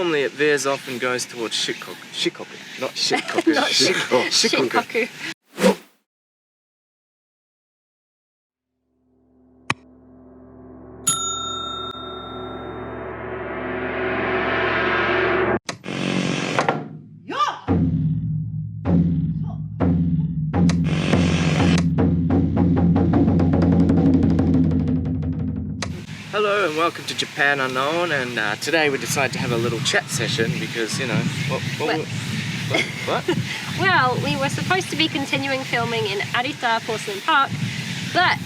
Normally it veers off and goes towards Shikoku, not Shikoku. Not Shikoku. Hello and welcome to Japan Unknown, and today we decided to have a little chat session because, you know, what? Well, we were supposed to be continuing filming in Arita Porcelain Park, but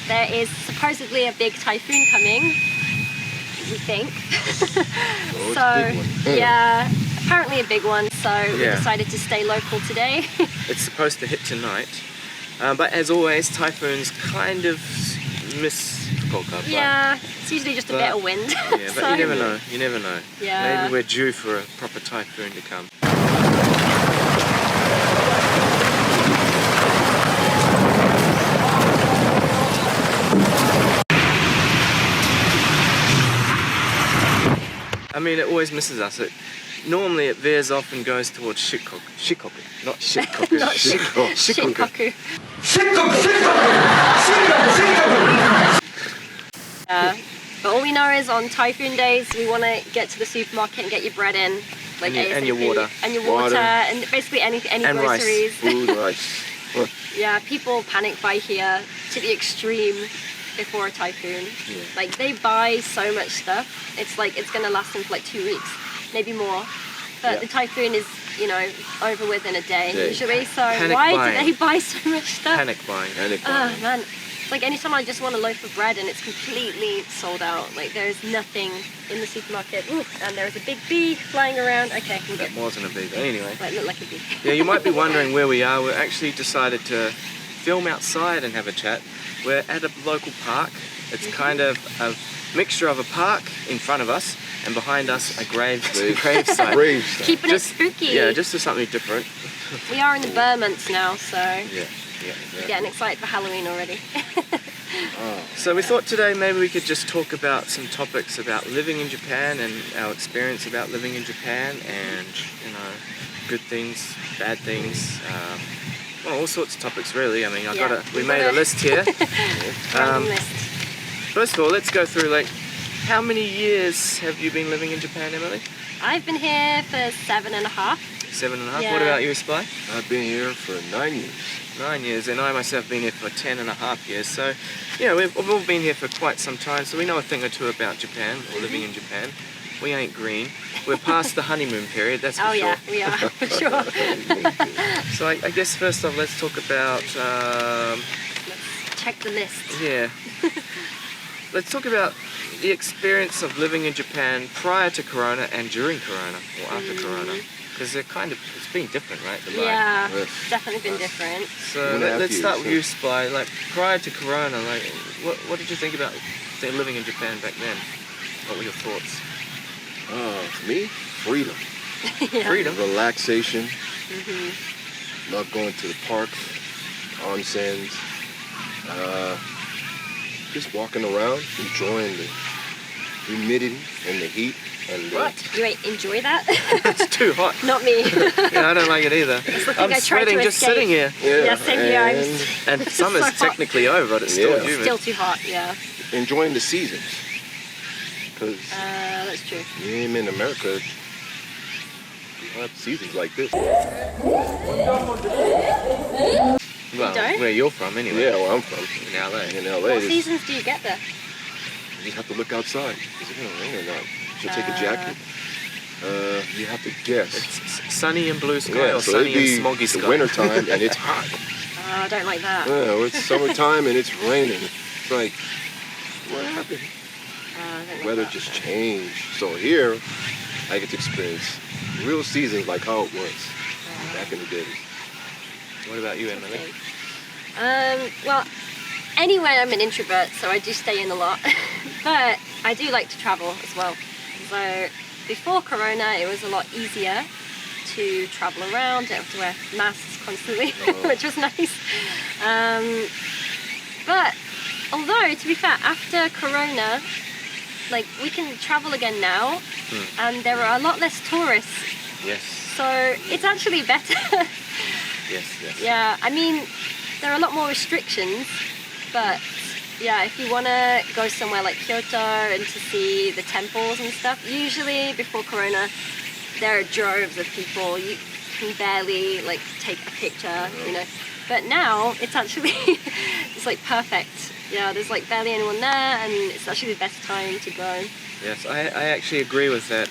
there is supposedly a big typhoon coming, we think. Oh, So, it's a big one. Yeah, apparently a big one, so we Yeah. decided to stay local today. It's supposed to hit tonight, but as always, typhoons kind of miss Fukuoka. Yeah, it's usually just a bit of wind. Yeah, but So, you never know, you never know. Yeah. Maybe we're due for a proper typhoon to come. I mean, it always misses us. Normally it veers off and goes towards Shikoku, not Shikoku. Not Shikoku. But all we know is on typhoon days we want to get to the supermarket and get your bread in, like And your ASAP. water. And your water, and basically any And rice. groceries. Food, rice. Yeah, people panic buy here to the extreme before a typhoon. Yeah. Like they buy so much stuff, it's like it's gonna last them for like 2 weeks, maybe more. But Yeah. the typhoon is, you know, over within a day usually. So Panic why buying. do they buy so much stuff? Panic buying. Oh man, it's like anytime I just want a loaf of bread and it's completely sold out. Like there's nothing in the supermarket. Ooh, and there's a big bee flying around. Okay, we'll That get. wasn't a big, but anyway. Like look like a bee. Yeah, you might be wondering where we are. We actually decided to film outside and have a chat. We're at a local park. It's kind of a mixture of a park in front of us and behind us a gravesite. Gravesite. Keeping it spooky. Yeah, just to something different. We are in the Burr months now, so Yeah. getting excited for Halloween already. So we thought today maybe we could just talk about some topics about living in Japan and our experience about living in Japan, and you know, good things, bad things, well, all sorts of topics really. I mean, we made a list here. Random list. First of all, let's go through like, how many years have you been living in Japan, Emily? I've been here for 7.5. 7.5. Yeah. What about you, Spy? I've been here for 9 years. 9 years, and I myself been here for 10.5 years. So, you know, we've all been here for quite some time, so we know a thing or two about Japan, or living in Japan. We ain't green. We're past the honeymoon period, that's for Oh sure. yeah, we are for sure. So I guess first off, let's talk about, Let's check the list. yeah. Let's talk about the experience of living in Japan prior to Corona and during Corona, or after Corona. Because it's been different, right? The life. Yeah, Yes. definitely been different. So 2.5 let's start years, with you, Spy. Like prior to Corona, like what did you think about living in Japan back then? What were your thoughts? For me, freedom. Yeah. Freedom. Relaxation. Love going to the park, onsens. Just walking around, enjoying the humidity and the heat. And What? You enjoy that? It's too hot. Not me. Yeah, I don't like it either. I'm I tried to sweating just escape. sitting here. Yeah, same here. I'm and And summer's so hot. technically over, but it's still Yeah. humid. still too hot, yeah. enjoying the seasons. Because That's true. in America, we don't have seasons like this. Well, don't? where you're from anyway. Yeah, where I'm from. In LA. In LA, What it's- seasons do you get there? you just have to look outside. Is it going to rain or not? Should I take a jacket? You have to guess. It's sunny and blue sky, or so sunny it'd be and smoggy the sky. winter time and it's hot. Oh, I don't like that. Yeah, it's summertime and it's raining. It's like, what happened? I don't like Weather that. just changed. So here, I get to experience real seasons like how it was back in the days. What about you, Emily? Well, anyway, I'm an introvert, so I do stay in a lot. But I do like to travel as well. So before Corona, it was a lot easier to travel around. Don't have to wear masks constantly, which was nice. But although, to be fair, after Corona, like we can travel again now, and there are a lot less tourists, Yes. so it's actually better. Yes. Yes. Yeah, I mean, there are a lot more restrictions, but yeah, if you want to go somewhere like Kyoto and to see the temples and stuff, usually before Corona, there are droves of people. You can barely like take a picture, you know. But now it's actually it's like perfect. Yeah, there's like barely anyone there, and it's actually the best time to go. Yes, I actually agree with that.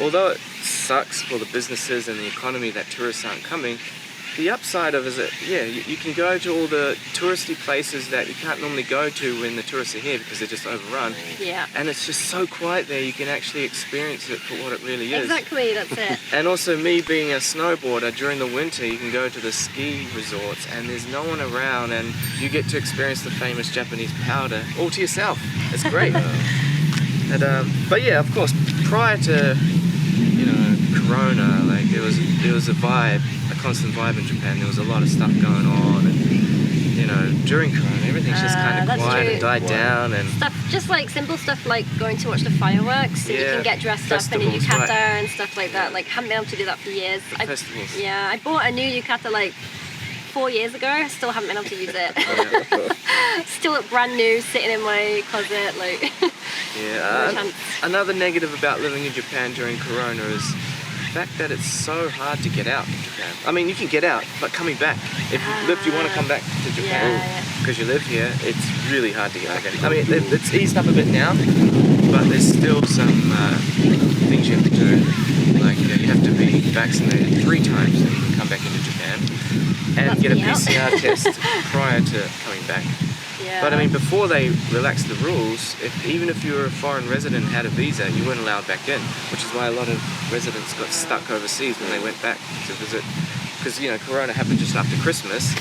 Although it sucks for the businesses and the economy that tourists aren't coming, the upside of it is that, yeah, you can go to all the touristy places that you can't normally go to when the tourists are here because they're just overrun. Yeah. And it's just so quiet there, you can actually experience it for what it really is. Exactly, that's it. And also me being a snowboarder, during the winter you can go to the ski resorts and there's no one around and you get to experience the famous Japanese powder all to yourself. It's great. But yeah, of course, prior to Corona, like there was a vibe, a constant vibe in Japan. There was a lot of stuff going on, and during Corona, everything's just kind of that's quiet true. and died down, and Stuff, just like simple stuff like going to watch the fireworks, and you Yeah, can get dressed up in a festivals, yukata right. and stuff like that. Like, haven't been able to do that for years. festivals. Yeah, I bought a new yukata like 4 years ago. Still haven't been able to use it. Still brand new, sitting in my closet. Like, Yeah. no chance. Another negative about living in Japan during Corona is the fact that it's so hard to get out in Japan. I mean, you can get out, but coming back, if you want to come back to Japan Yeah. because you live here, it's really hard to get back. I mean, it's eased up a bit now, but there's still some things you have to do. Like you have to be vaccinated 3 times so you can come back into Japan, and That's get a me out. PCR test prior to coming back. Yeah. But I mean, before they relaxed the rules, even if you were a foreign resident and had a visa, you weren't allowed back in, which is why a lot of residents got stuck overseas when they went back to visit. Because, Corona happened just after Christmas,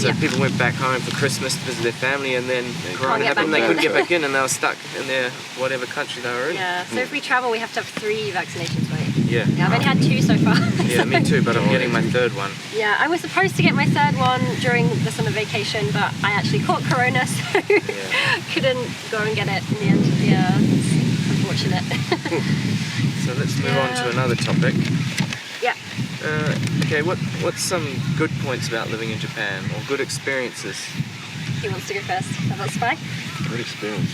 so Yeah. people went back home for Christmas to visit their family, and then Corona get happened, back they in. couldn't get back in, and they were stuck in their whatever country they were in. Yeah. So if we travel, we have to have 3 vaccinations, right? Yeah. Yeah, I've only had 2 so far. Yeah, me too, but I'm getting my 3rd one. Yeah, I was supposed to get my 3rd one during the summer vacation, but I actually caught Corona, so couldn't go and get it in the end. Yeah, it's unfortunate. So let's move on to another topic. Yeah. Okay, what's some good points about living in Japan, or good experiences? Who wants to go first? How about Spy? Good experience.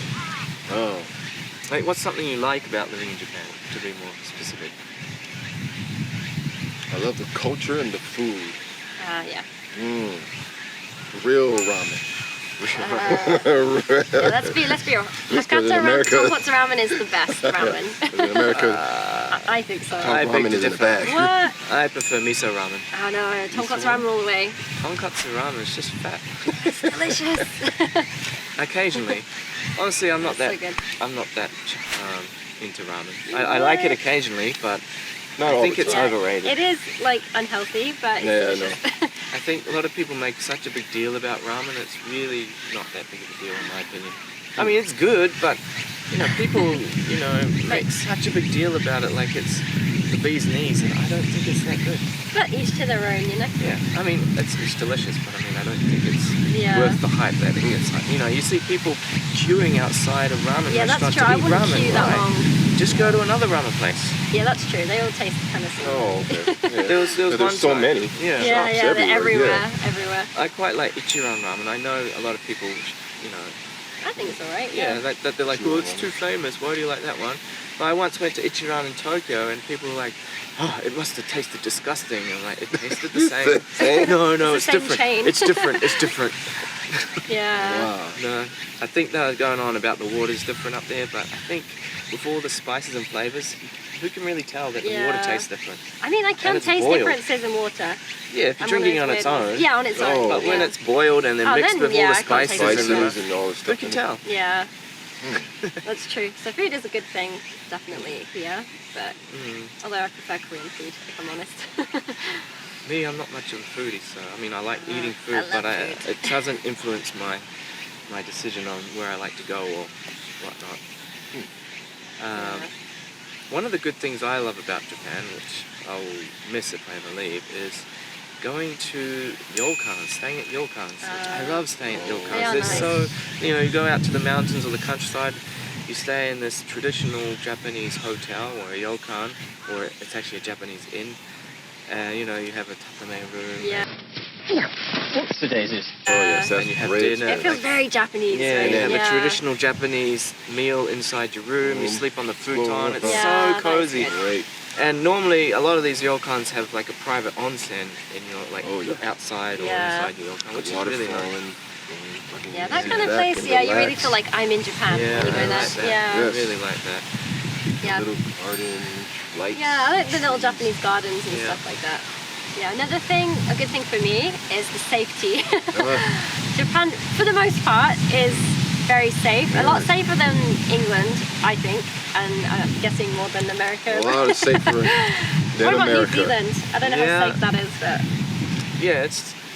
Oh, Like, what's something you like about living in Japan, to be more specific? I love the culture and the food. Yeah. Real ramen. Yeah, let's be real. Because in Hakata America- tonkotsu ramen is the best ramen. In America, I think so. I beg ramen to is in a differ. bag. What? I prefer miso ramen. Oh no, tonkotsu ramen all the way. Tonkatsu ramen is just fat. It's delicious. Occasionally. Honestly, I'm not That's that. so good. I'm not that into ramen. I like it occasionally, but not I all think the it's time. overrated. It is like unhealthy, but it's Yeah, I delicious. I think a lot of people make such a big deal about ramen. It's really not that big of a deal, in my opinion. I mean, it's good, but people, make such a big deal about it, like it's the bee's knees, and I don't think it's that good. But each to their own, you know. Yeah, I mean, it's delicious, but I mean, I don't think it's Yeah. worth the hype that it gets. Like, you see people queuing outside a ramen Yeah, that's restaurant true. to I eat wouldn't ramen. queue that Why? long. Just go to another ramen place. Yeah, that's true. They all taste kind of similar. Oh, okay. Yeah. There was There's one so time- many. Yeah. Yeah, shops yeah, they're everywhere, everywhere. I quite like Ichiran ramen. I know a lot of people, I think it's alright. yeah, Yeah. they're like, well, it's too famous. Why do you like that one? But I once went to Ichiran in Tokyo, and people were like, oh, it must have tasted disgusting. And I'm like, it tasted the same. Same? No, It's it's the same different. chain. It's different. It's different. Yeah. Wow. No, I think they were going on about the water's different up there, but I think with all the spices and flavors, who can really tell that the water Yeah. tastes different? I mean, I can it's taste boiled. differences in water. Yeah, if you're I'm drinking one on of its those weird own. ones. Yeah, on its own. Oh, But when yeah. it's boiled and then Oh, mixed then, with yeah, all the I can't taste spices, it. Spices and all this who stuff. can in it. tell? Yeah. That's true. So food is a good thing, definitely here. But although I prefer Korean food, if I'm honest. Me, I'm not much of a foodie, so I mean, I like eating I food, love but food. it doesn't influence my decision on where I like to go or whatnot. One of the good things I love about Japan, which I'll miss if I ever leave, is going to ryokans, staying at ryokans. I love staying at ryokans. They are They're nice. so, you go out to the mountains or the countryside, you stay in this traditional Japanese hotel or a ryokan, or it's actually a Japanese inn. You know, you have a tatame room. Yeah. What's the daisies? Oh yes, that's and you have great. dinner. It feels very Japanese, Yeah, right? you have yeah. a traditional Japanese meal inside your room. You Mm. sleep on the futon. It's Yeah, so that is cozy. good. Great. And normally, a lot of these ryokans have like a private onsen in your like Oh, yeah. outside or Yeah. inside your ryokan, which is Water really nice. flowing. Yeah, that Sit kind of back place, and yeah, you really relax. feel like I'm in Japan Yeah, when you go I there. like that. Yeah. I Yes. really like that. Yeah. Little garden, lights. Yeah, I like the little Japanese gardens and Yeah. stuff like that. Yeah, another thing, a good thing for me is the safety. Japan, for the most part, is very safe. A lot safer than England, I think, and I'm guessing more than America. A lot safer than What about America. New Zealand? I don't know Yeah. how safe that is, but Yeah,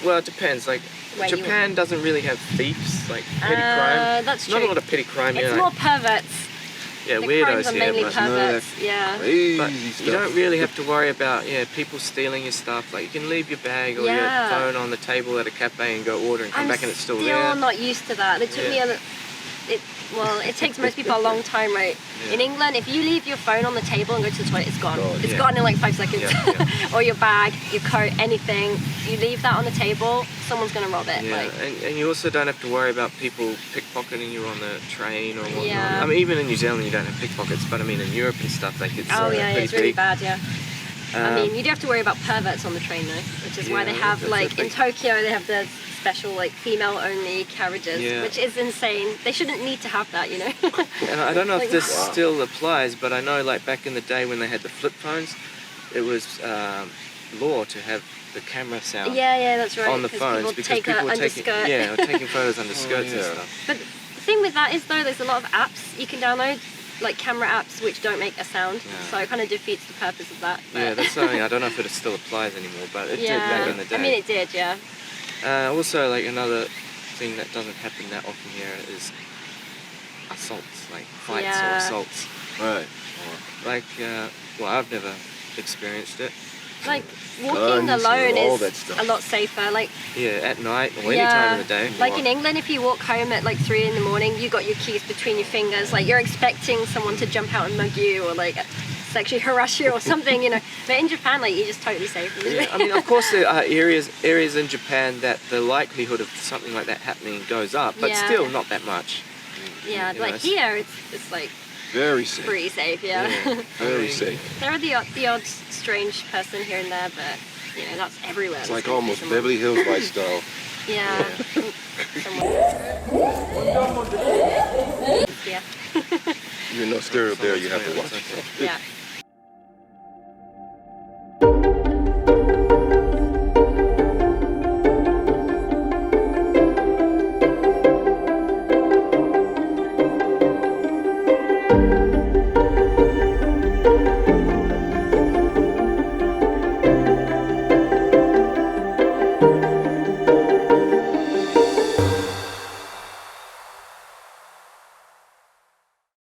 well, it depends. Like Where you- Japan doesn't really have thieves, like petty crime. that's Not a true. lot of petty crime It's here. more like, perverts. yeah, The weirdos crimes are here, mainly but, perverts. Yeah. Crazy but stuff. you don't really have to worry about people stealing your stuff. Like you can leave your bag or Yeah. your phone on the table at a cafe and go order and come I'm back and it's still still there. not used to that. It took me Yeah. it takes most people a long time, right? Yeah. In England, if you leave your phone on the table and go to the toilet, it's gone. Gone. It's Yeah. gone in like 5 seconds. Yeah, Or your bag, your coat, anything. You leave that on the table, someone's gonna rob it. Yeah, Like, and you also don't have to worry about people pickpocketing you on the train or whatnot. Yeah. I mean, even in New Zealand you don't have pickpockets, but I mean in Europe and stuff, like it's oh yeah, pretty it's really big. bad. Yeah. I Um, mean, you do have to worry about perverts on the train though, which is why they Yeah, have that's like a in big- Tokyo they have the special like female-only carriages, Yeah. which is insane. They shouldn't need to have that, you know. And I don't know if Like, this wow. still applies, but I know like back in the day when they had the flip phones, it was law to have the camera sound yeah, that's right. on the 'cause phones people because take people a were taking underskirt. taking photos under skirts and yeah. stuff. But the thing with that is though, there's a lot of apps you can download, like camera apps which don't make a sound, Yeah. so it kind of defeats the purpose of that. Yeah, but- that's something I don't know if it still applies anymore, but it did back in the day. I mean, it did, yeah. Also, like another thing that doesn't happen that often here is assaults, like fights or Yeah. assaults. Right. Like, well, I've never experienced it. Like walking Guns, alone all is that stuff. a lot safer. Like Yeah, at night or any time of the day. Like in England, if you walk home at like 3 in the morning, you got your keys between your fingers. Like you're expecting someone to jump out and mug you or like sexually harass you or something, you know. But in Japan, like you're just totally safe. Yeah, I mean, of course, there are areas in Japan that the likelihood of something like that happening goes up, but Yeah. still not that much. Yeah, You know, like it's- here, it's like Very safe. pretty safe. Yeah. Very safe. There are the odd strange person here and there, but you know that's everywhere. It's There's like gonna be almost someone. Beverly Hills lifestyle. Yeah. Yeah. Even though stereo there, you have to watch. Okay. Yeah.